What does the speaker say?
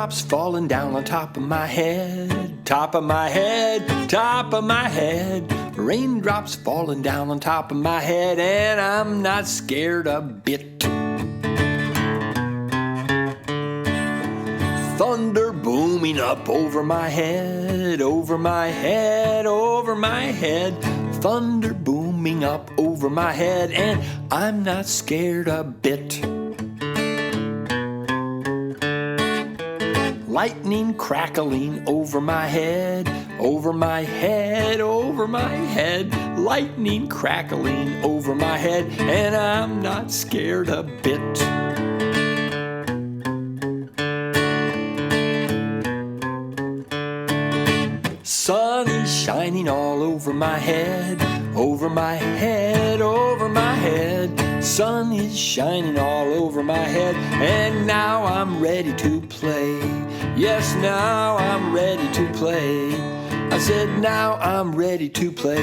Raindrops falling down on top of my head, top of my head, top of my head. Raindrops falling down on top of my head, and I'm not scared a bit. Thunder booming up over my head, over my head, over my head. Thunder booming up over my head, and I'm not scared a bit. Lightning crackling over my head, over my head, over my head. Lightning crackling over my head, and I'm not scared a bit. Sun is shining all over my head, over my head, over my head. Sun is shining all over my head, and now I'm ready to play. Yes, now I'm ready to play. I said now I'm ready to play.